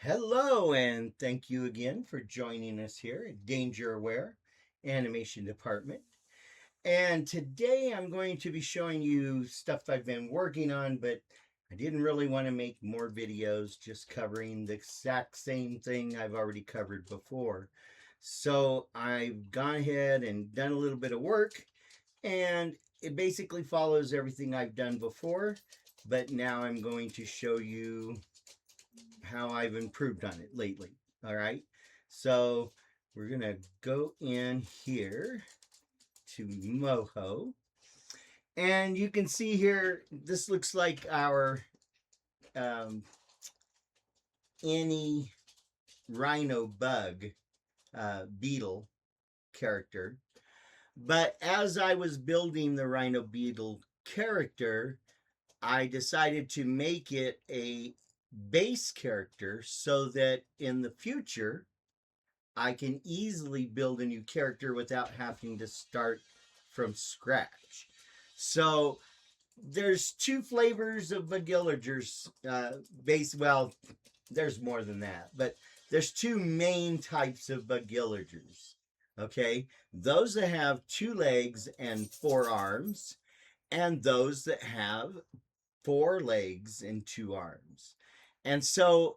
Hello, and thank you again for joining us here at Danger Aware Animation Department. And today I'm going to be showing you stuff I've been working on, but I didn't really want to make more videos just covering the exact same thing I've already covered before. So I've gone ahead and done a little bit of work, and it basically follows everything I've done before, but now I'm going to show you how I've improved on it lately. All right. So we're going to go in here to Moho. And you can see here, this looks like our um, any rhino bug beetle character. But as I was building the rhino beetle character, I decided to make it a base character so that in the future I can easily build a new character without having to start from scratch. So there's two flavors of Bugillagers base. Well, there's more than that, but there's two main types of Bugillagers. Okay, those that have 2 legs and 4 arms, and those that have 4 legs and 2 arms. And so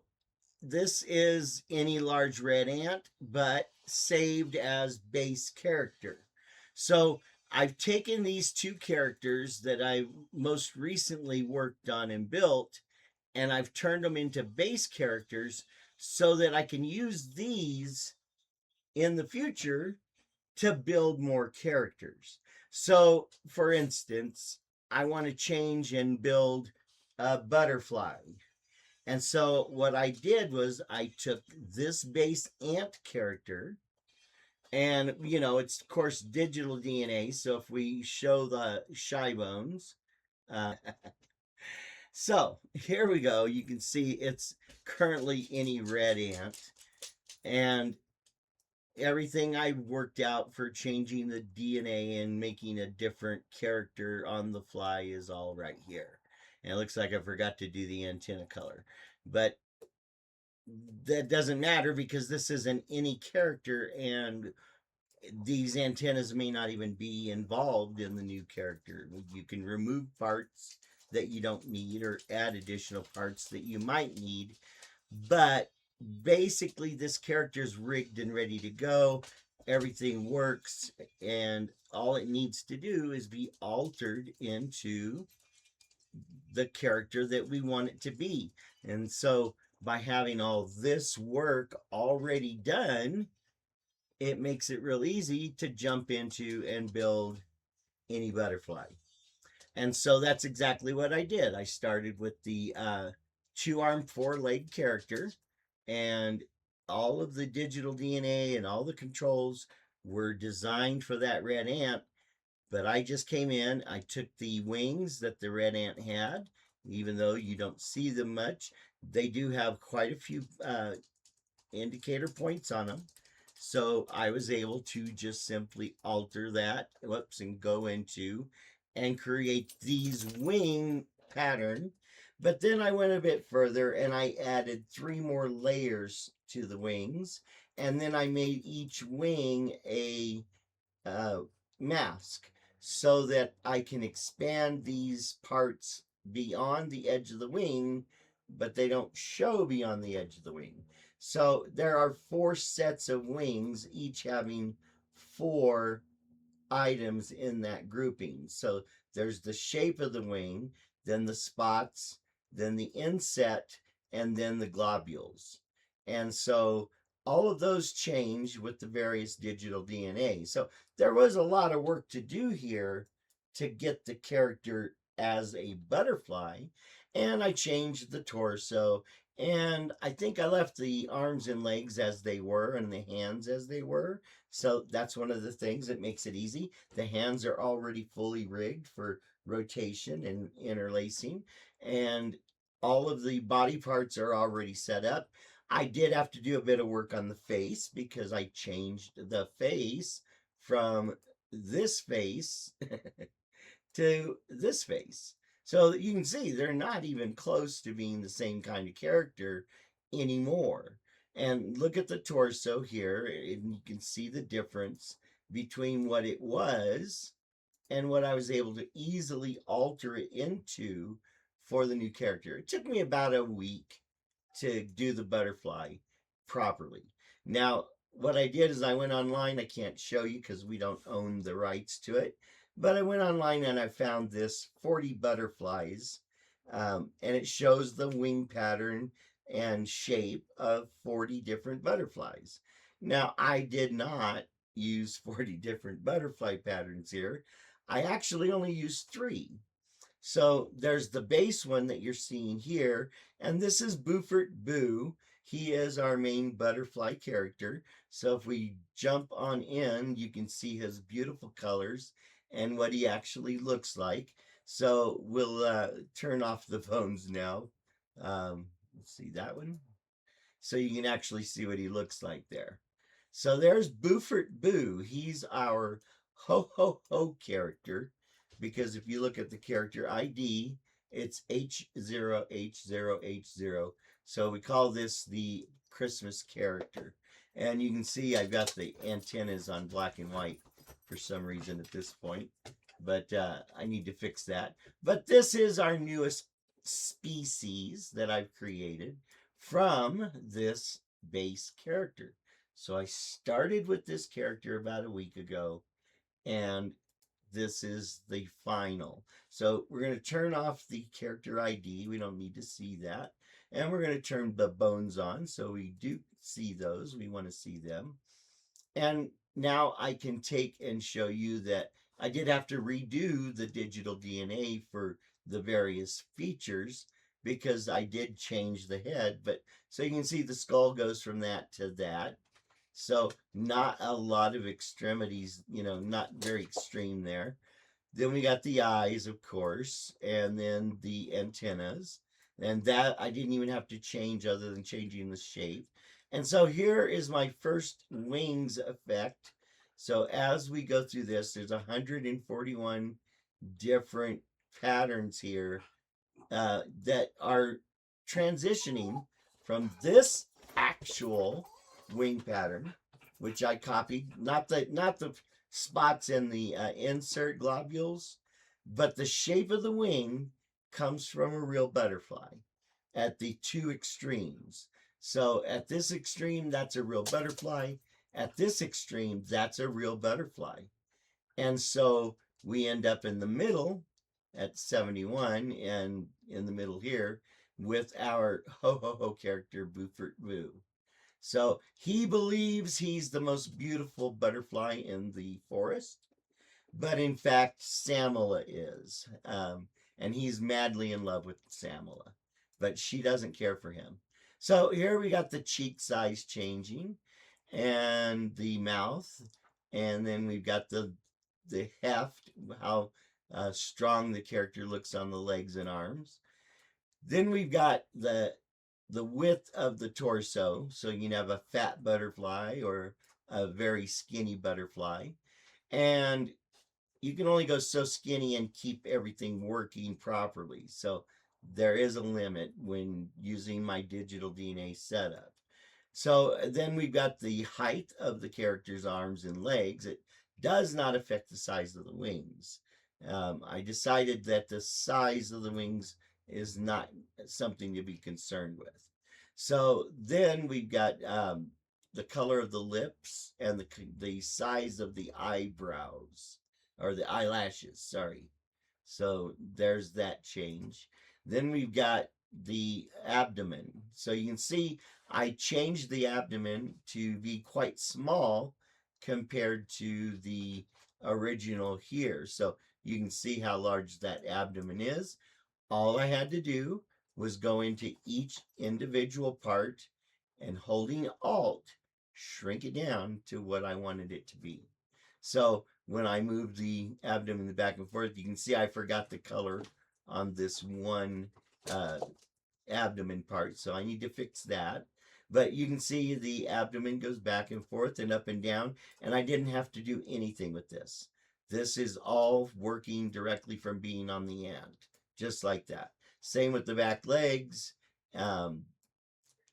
this is any large red ant, but saved as base character. So I've taken these two characters that I most recently worked on and built, and I've turned them into base characters so that I can use these in the future to build more characters. So, for instance, I want to change and build a butterfly. And so what I did was I took this base ant character, and it's of course digital DNA. So if we show the shy bones, so here we go. You can see it's currently any red ant, and everything I worked out for changing the DNA and making a different character on the fly is all right here. And it looks like I forgot to do the antenna color, but that doesn't matter because this isn't any character, and these antennas may not even be involved in the new character. You can remove parts that you don't need or add additional parts that you might need, but basically this character is rigged and ready to go. Everything works, and all it needs to do is be altered into the character that we want it to be. And so by having all this work already done, it makes it real easy to jump into and build any butterfly. And so that's exactly what I did. I started with the 2 arm, 4 leg character, and all of the digital DNA and all the controls were designed for that red ant. But I just came in, I took the wings that the red ant had, even though you don't see them much. They do have quite a few indicator points on them. So I was able to just simply alter that, whoops, and go into and create these wing pattern. But then I went a bit further and I added 3 more layers to the wings. And then I made each wing a mask so that I can expand these parts beyond the edge of the wing, but they don't show beyond the edge of the wing. So there are 4 sets of wings, each having 4 items in that grouping. So there's the shape of the wing, then the spots, then the inset, and then the globules. And so all of those change with the various digital DNA. So there was a lot of work to do here to get the character as a butterfly. And I changed the torso, and I think I left the arms and legs as they were and the hands as they were. So that's one of the things that makes it easy. The hands are already fully rigged for rotation and interlacing, and all of the body parts are already set up. I did have to do a bit of work on the face because I changed the face from this face to this face. So you can see they're not even close to being the same kind of character. anymore. And look at the torso here, and you can see the difference between what it was and what I was able to easily alter it into for the new character. It took me about a week to do the butterfly properly. Now, what I did is I went online. I can't show you because we don't own the rights to it. But I went online and I found this 40 butterflies. And it shows the wing pattern and shape of 40 different butterflies. Now, I did not use 40 different butterfly patterns here. I actually only used 3. So there's the base one that you're seeing here, and this is Buford Boo. He is our main butterfly character. So if we jump on in, you can see his beautiful colors and what he actually looks like. So we'll turn off the phones now. Let's see that one. So you can actually see what he looks like there. So there's Buford Boo. He's our ho ho ho character, because if you look at the character ID, it's H0H0H0. So we call this the Christmas character. And you can see I've got the antennas on black and white for some reason at this point, but I need to fix that. But this is our newest species that I've created from this base character. So I started with this character about a week ago, and this is the final. So we're going to turn off the character ID. We don't need to see that. And we're going to turn the bones on so we do see those. We want to see them. And now I can take and show you that I did have to redo the digital DNA for the various features because I did change the head. But so you can see the skull goes from that to that. So not a lot of extremities, not very extreme there. Then we got the eyes, of course, and then the antennas. And that I didn't even have to change other than changing the shape. And so here is my first wings effect. So as we go through this, there's 141 different patterns here that are transitioning from this actual wing pattern, which I copied, not the spots in the insert globules, but the shape of the wing comes from a real butterfly at the 2 extremes. So at this extreme, that's a real butterfly. At this extreme, that's a real butterfly. And so we end up in the middle at 71, and in the middle here with our ho ho ho character Buford Boo. So he believes he's the most beautiful butterfly in the forest, but in fact Samala is, and he's madly in love with Samala, but she doesn't care for him. So here we got the cheek size changing, and the mouth, and then we've got the heft, how strong the character looks on the legs and arms. Then we've got the width of the torso, so you can have a fat butterfly or a very skinny butterfly, and you can only go so skinny and keep everything working properly. So there is a limit when using my digital DNA setup. So then we've got the height of the character's arms and legs. It does not affect the size of the wings. I decided that the size of the wings is not something to be concerned with. So then we've got the color of the lips and the size of the eyebrows, or the eyelashes, sorry. So there's that change. Then we've got the abdomen. So you can see I changed the abdomen to be quite small compared to the original here. So you can see how large that abdomen is. All I had to do was go into each individual part and holding Alt, shrink it down to what I wanted it to be. So when I move the abdomen back and forth, you can see I forgot the color on this one abdomen part, so I need to fix that. But you can see the abdomen goes back and forth and up and down, and I didn't have to do anything with this. This is all working directly from being on the end, just like that. Same with the back legs.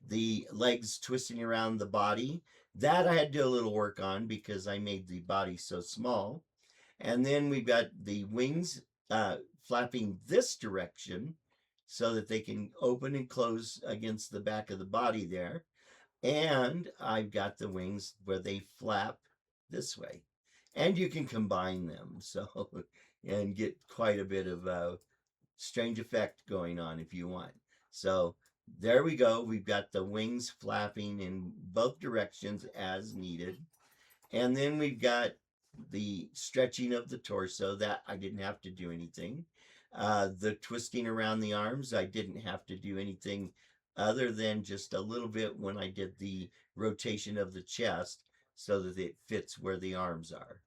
the legs twisting around the body. That I had to do a little work on because I made the body so small. And then we've got the wings flapping this direction so that they can open and close against the back of the body there. And I've got the wings where they flap this way. And you can combine them so and get quite a bit of strange effect going on if you want. So there we go. We've got the wings flapping in both directions as needed. And then we've got the stretching of the torso. That I didn't have to do anything. The twisting around the arms, I didn't have to do anything other than just a little bit when I did the rotation of the chest so that it fits where the arms are.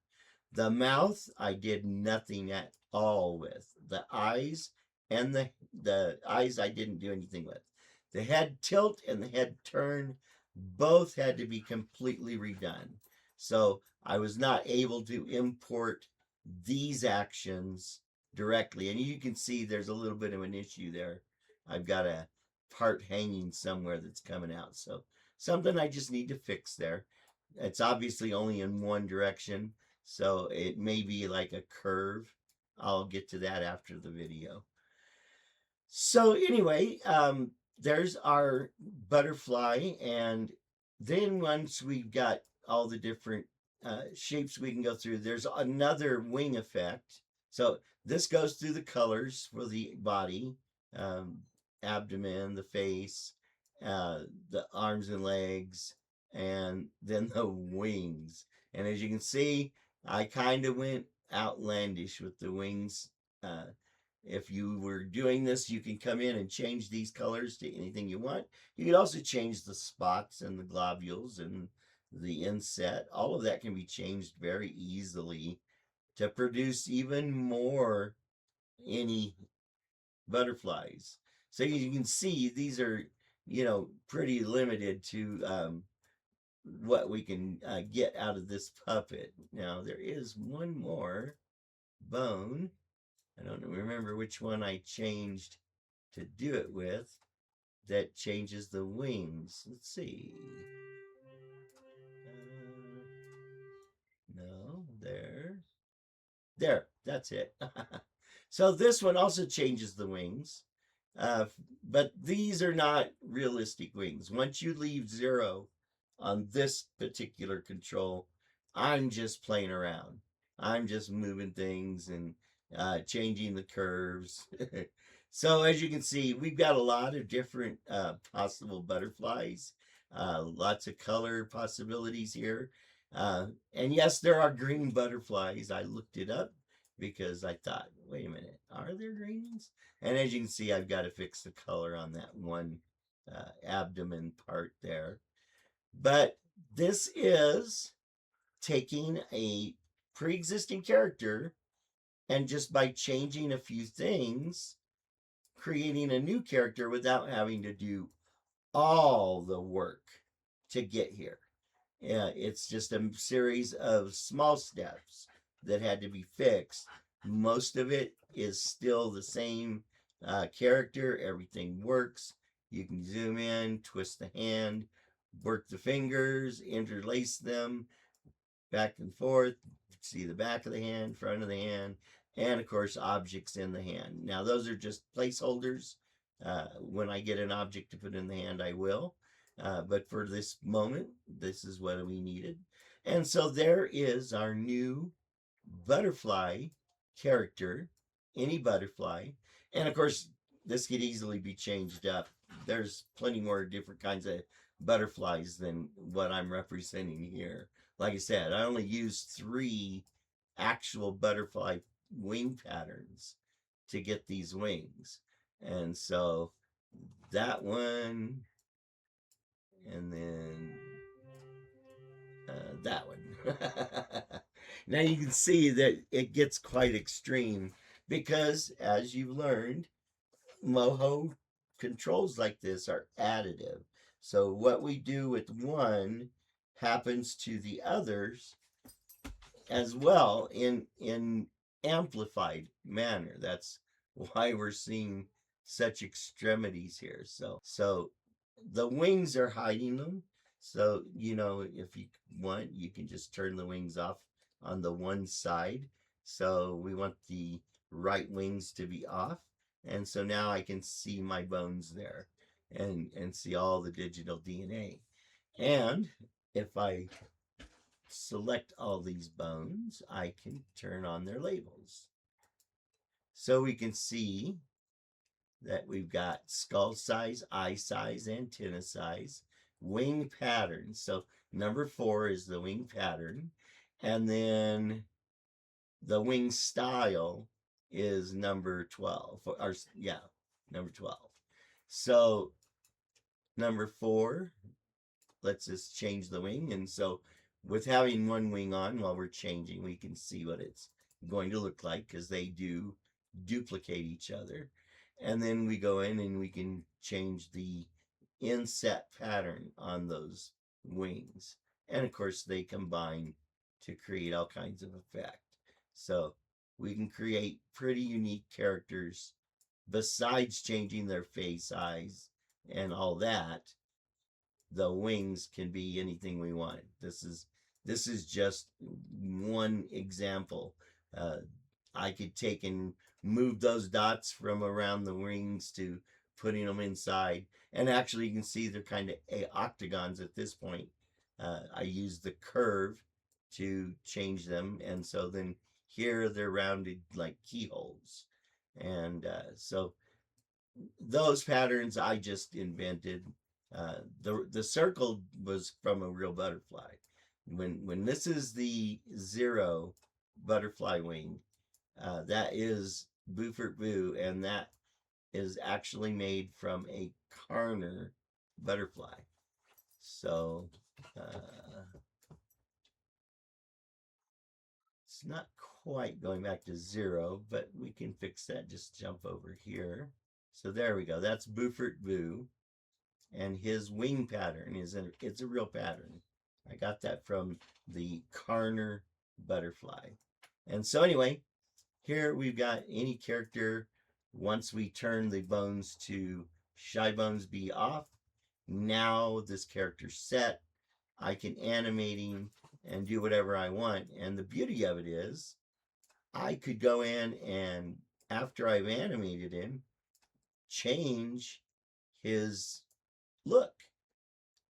The mouth, I did nothing at all with. The eyes and the eyes I didn't do anything with. The head tilt and the head turn both had to be completely redone. So I was not able to import these actions directly. And you can see there's a little bit of an issue there. I've got a part hanging somewhere that's coming out. So something I just need to fix there. It's obviously only in one direction, so it may be like a curve. I'll get to that after the video. So anyway, there's our butterfly. And then once we've got all the different shapes we can go through, there's another wing effect. So this goes through the colors for the body, abdomen, the face, the arms and legs, and then the wings. And as you can see, I kind of went outlandish with the wings. If you were doing this, you can come in and change these colors to anything you want. You could also change the spots and the globules and the inset. All of that can be changed very easily to produce even more any butterflies. So you can see these are, pretty limited to what we can get out of this puppet. Now there is one more bone. I don't remember which one I changed to do it with that changes the wings. Let's see. No, there, that's it. So this one also changes the wings, but these are not realistic wings. Once you leave 0 on this particular control, I'm just playing around. I'm just moving things and changing the curves. So as you can see, we've got a lot of different possible butterflies, lots of color possibilities here. And yes, there are green butterflies. I looked it up because I thought, wait a minute, are there green ones? And as you can see, I've got to fix the color on that one abdomen part there. But this is taking a pre-existing character and just by changing a few things, creating a new character without having to do all the work to get here. It's just a series of small steps that had to be fixed. Most of it is still the same character. Everything works. You can zoom in, twist the hand, work the fingers, interlace them back and forth, see the back of the hand, front of the hand, and of course objects in the hand. Now those are just placeholders. When I get an object to put in the hand, I will. But for this moment, this is what we needed. And so there is our new butterfly character, any butterfly. And of course, this could easily be changed up. There's plenty more different kinds of butterflies than what I'm representing here. Like I said, I only used 3 actual butterfly wing patterns to get these wings. And so that one, and then that one. Now you can see that it gets quite extreme because, as you've learned, Moho controls like this are additive. So what we do with one happens to the others as well in amplified manner. That's why we're seeing such extremities here. So the wings are hiding them. So, you know, if you want, you can just turn the wings off on the one side. So we want the right wings to be off. And so now I can see my bones there and see all the digital DNA. And if I select all these bones, I can turn on their labels. So we can see that we've got skull size, eye size, antenna size, wing pattern. So number 4 is the wing pattern. And then the wing style is number 12. Or yeah, number 12. So number 4 lets us change the wing. And so with having one wing on while we're changing, we can see what it's going to look like because they do duplicate each other. And then we go in and we can change the inset pattern on those wings. And of course, they combine to create all kinds of effect. So we can create pretty unique characters besides changing their face, eyes, and all that. The wings can be anything we want. This is just one example. I could take and move those dots from around the wings to putting them inside. And actually, you can see they're kind of octagons at this point. I use the curve to change them. And so then here they're rounded like keyholes. And so those patterns I just invented. The circle was from a real butterfly. When this is the 0 butterfly wing, that is Buford Boo, and that is actually made from a Karner butterfly. So it's not quite going back to 0, but we can fix that. Just jump over here. So there we go. That's Buford Boo. And his wing pattern it's a real pattern. I got that from the Karner butterfly. And so anyway, here we've got any character. Once we turn the bones to shy bones be off, now this character's set. I can animate him and do whatever I want. And the beauty of it is I could go in and after I've animated him, change his look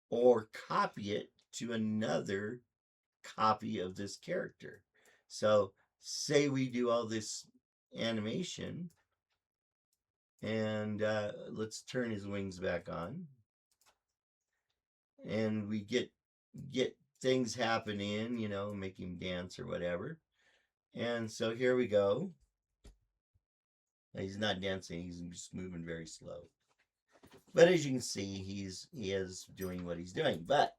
or copy it to another copy of this character. So say we do all this animation and let's turn his wings back on and we get things happening, you know, make him dance or whatever. And so here we go. He's not dancing, he's just moving very slow. But as you can see, he is doing what he's doing. But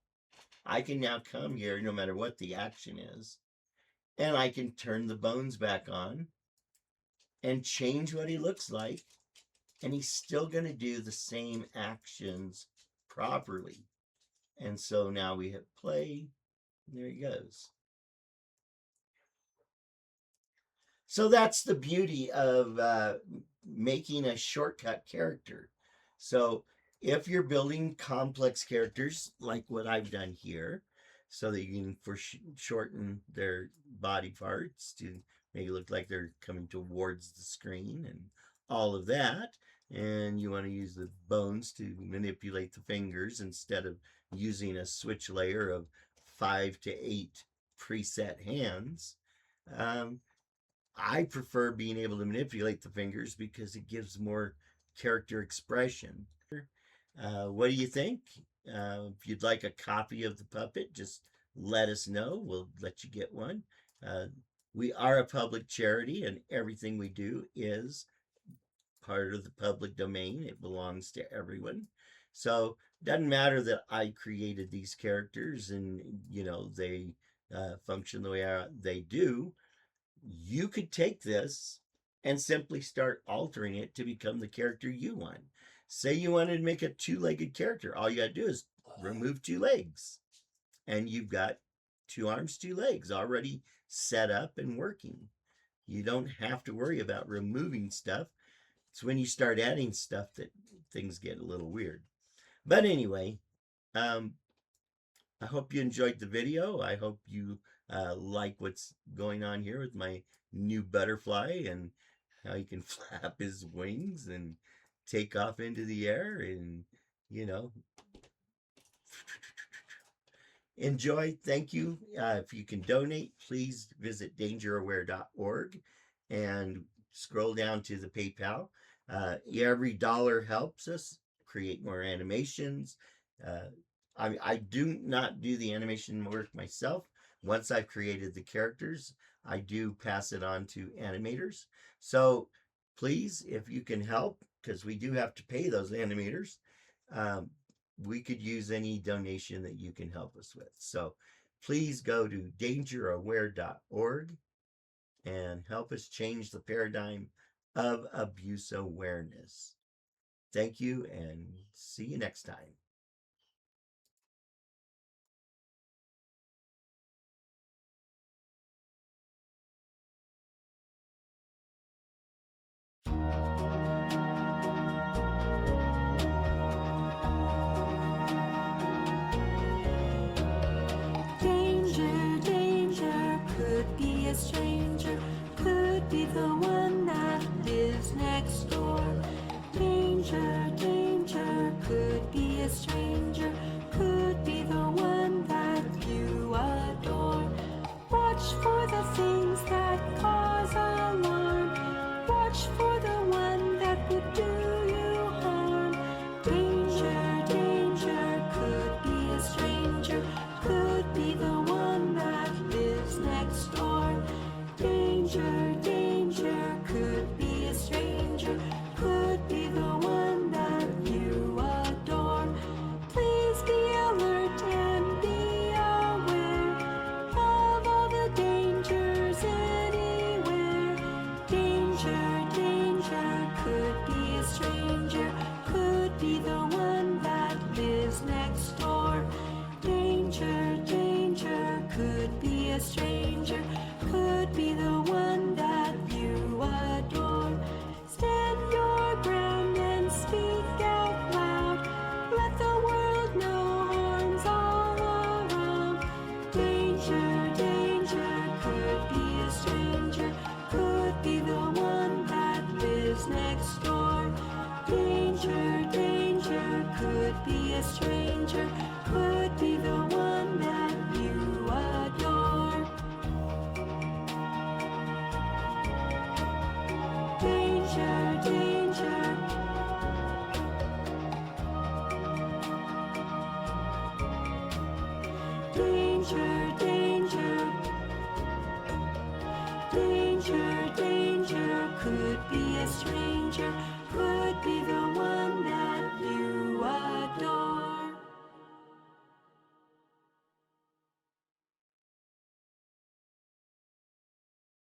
I can now come here, no matter what the action is, and I can turn the bones back on and change what he looks like, and he's still going to do the same actions properly. And so now we hit play, and there he goes. So that's the beauty of making a shortcut character. So if you're building complex characters like what I've done here, so that you can shorten their body parts to make it look like they're coming towards the screen and all of that, and you want to use the bones to manipulate the fingers instead of using a switch layer of 5 to 8 preset hands, I prefer being able to manipulate the fingers because it gives more character expression. What do you think? If you'd like a copy of the puppet, just let us know. We'll let you get one. We are a public charity, and everything we do is part of the public domain. It belongs to everyone. So it doesn't matter that I created these characters and, you know, they function the way they do. You could take this and simply start altering it to become the character you want. Say you wanted to make a 2-legged character. All you got to do is remove 2 legs. And you've got 2 arms, 2 legs already set up and working. You don't have to worry about removing stuff. It's when you start adding stuff that things get a little weird. But anyway, um, I hope you enjoyed the video. I hope you like what's going on here with my new butterfly and how he can flap his wings and take off into the air and, you know, enjoy. Thank you. If you can donate, please visit dangeraware.org and scroll down to the PayPal. Every dollar helps us create more animations. Uh, I do not do the animation work myself. Once I've created the characters, I do pass it on to animators. So please, if you can help, because we do have to pay those animators, um, we could use any donation that you can help us with. So please go to dangeraware.org and help us change the paradigm of abuse awareness. Thank you and see you next time. Danger, danger, could be a stranger, could be the one that lives next door. Danger, danger, could be a stranger, could be the one that you adore. Watch for the things that cause alarm, watch for the one that would do you harm. Danger, danger, could be a stranger, could be the one that lives next door. Danger, danger, could be a stranger, could be the one that you adore. Please be alert and be aware of all the dangers anywhere. Danger, danger, could be a stranger, could be the one that lives next door. Danger, danger, could be a stranger, could be the one that you adore. Stand your ground and speak out loud, let the world know harm's all around. Danger, danger, could be a stranger, could be the one that lives next door. Danger, danger, could be a stranger, could be the one that you adore. Danger, danger. Danger, danger. Danger, danger, could be a stranger, could be the one that